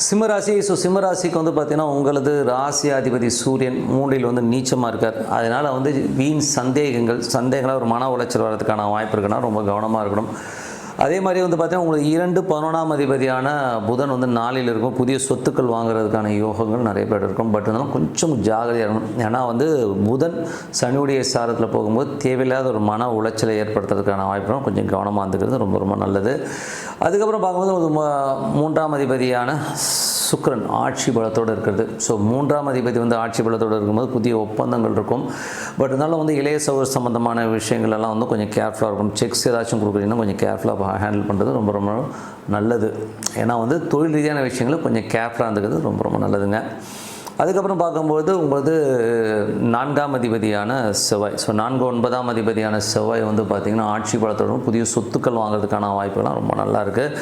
சிம்மராசி. சிம்மராசிக்கு வந்து பார்த்தீங்கன்னா உங்களது ராசியாதிபதி சூரியன் 3ல் வந்து நீச்சமாக இருக்கார். அதனால் வந்து வீண் சந்தேகங்களாக ஒரு மன உளைச்சல் வர்றதுக்கான வாய்ப்பு இருக்குன்னா ரொம்ப கவனமாக இருக்கணும். அதே மாதிரி வந்து பார்த்தீங்கன்னா உங்களுக்கு 2 11ஆம் அதிபதியான புதன் வந்து 4ல் இருக்கும். புதிய சொத்துக்கள் வாங்குறதுக்கான யோகங்கள் நிறைய பேர் இருக்கும். பட் இருந்தாலும் கொஞ்சம் ஜாகிரதையாக இருக்கணும். ஏன்னா வந்து புதன் சனியுடைய சாரத்தில் போகும்போது தேவையில்லாத ஒரு மன உளைச்சலை ஏற்படுத்துறதுக்கான வாய்ப்பு கொஞ்சம் கவனமாக இருந்துக்கிறது ரொம்ப ரொம்ப நல்லது. அதுக்கப்புறம் பார்க்கும்போது ஒரு 3ஆம் அதிபதியான சுக்கிரன் ஆட்சி பலத்தோடு இருக்கிறது. ஸோ 3ஆம் அதிபதி வந்து ஆட்சி பலத்தோடு இருக்கும்போது புதிய ஒப்பந்தங்கள் இருக்கும். பட் இருந்தாலும் வந்து இளைய சகோதர சம்பந்தமான விஷயங்கள் எல்லாம் வந்து கொஞ்சம் கேர்ஃபுல்லாக இருக்கும். செக்ஸ் ஏதாச்சும் கொடுக்குறீங்கன்னா கொஞ்சம் கேர்ஃபுல்லாக ஹேண்டில் பண்ணுறது ரொம்ப ரொம்ப நல்லது. ஏன்னா வந்து தொழில் ரீதியான விஷயங்களை கொஞ்சம் கேர்ஃபுல்லாக இருந்துக்கிறது ரொம்ப ரொம்ப நல்லதுங்க. அதுக்கப்புறம் பார்க்கும்போது உங்களது 4ஆம் அதிபதியான செவ்வாய். ஸோ 4 9ஆம் அதிபதியான செவ்வாய் வந்து பார்த்திங்கன்னா ஆட்சி பலத்தோடும் புதிய சொத்துக்கள் வாங்குறதுக்கான வாய்ப்புகள்லாம் ரொம்ப நல்லா இருக்குது.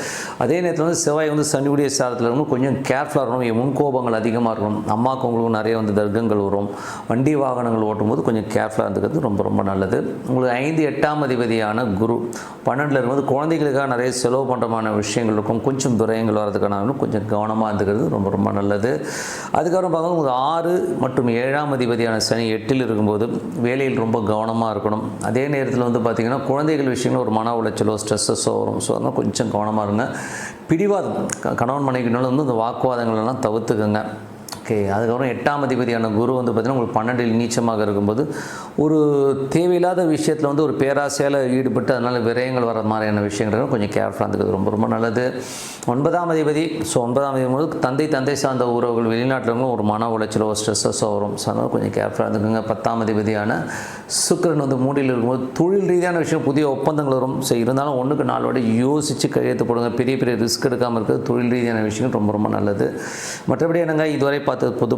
அதே நேரத்தில் வந்து செவ்வாய் வந்து சனியுடைய சாரத்தில் இருக்கணும். கொஞ்சம் கேர்ஃபுல்லாக இருக்கணும். முன்கோபங்கள் அதிகமாக இருக்கணும். அம்மாவுக்கு உங்களுக்கு நிறைய வந்து தர்க்கங்கள் வரும். வண்டி வாகனங்கள் ஓட்டும்போது கொஞ்சம் கேர்ஃபுல்லாக இருந்துக்கிறது ரொம்ப ரொம்ப நல்லது. உங்களுக்கு 5 8ஆம் அதிபதியான குரு 12ல் இருக்கும்போது குழந்தைகளுக்காக நிறைய செலவு பண்ணுறமான விஷயங்கள் இருக்கும். கொஞ்சம் விரயங்கள் வரதுக்கான கொஞ்சம் கவனமாக இருந்துக்கிறது ரொம்ப ரொம்ப நல்லது. அதுக்கப்புறம் பார்க்க 6 மற்றும் 7ஆம் அதிபதியான சனி 8ல் இருக்கும்போது வேலையில் ரொம்ப கவனமாக இருக்கணும். அதே நேரத்தில் வந்து பார்த்திங்கன்னா குழந்தைகள் விஷயங்கள் ஒரு மன உளைச்சலோ ஸ்ட்ரெஸ்ஸஸோ வரும். ஸோ அதனால் கொஞ்சம் கவனமாக இருங்க. பிடிவாதம் கணவன் மனைவினால வந்து இந்த வாக்குவாதங்களெல்லாம் தவிர்த்துக்கங்க. ஓகே. அதுக்கப்புறம் 8ஆம் அதிபதியான குரு வந்து பார்த்திங்கன்னா உங்களுக்கு 12ல் நீச்சமாக இருக்கும்போது ஒரு தேவையில்லாத விஷயத்தில் வந்து ஒரு பேராசையால் ஈடுபட்டு அதனால் விரயங்கள் வர மாதிரியான விஷயங்கள் கொஞ்சம் கேர்ஃபுல்லாக இருந்துக்கிறது ரொம்ப ரொம்ப நல்லது. 9ஆம் அதிபதி. ஸோ 9ஆம் அதிபதி போது தந்தை சார்ந்த உறவுகள் வெளிநாட்டில் ஒரு மன உளைச்சலோ ஸ்ட்ரெஸ்ஸஸோ வரும். ஸோ அதனால் கொஞ்சம் கேர்ஃபுல்லாக இருந்துக்குங்க. 10ஆம் அதிபதியான சுக்கிரன் வந்து 3ல் இருக்கும்போது தொழில் ரீதியான விஷயம் புதிய ஒப்பந்தங்கள் வரும். ஸோ இருந்தாலும் 1க்கு 4 வாட்டி யோசித்து கையெழுத்து போடுங்க. பெரிய ரிஸ்க் எடுக்காமல் இருக்கிறது தொழில் ரீதியான விஷயங்கள் ரொம்ப ரொம்ப நல்லது. மற்றபடி என்னங்க இதுவரை பார்த்து பொது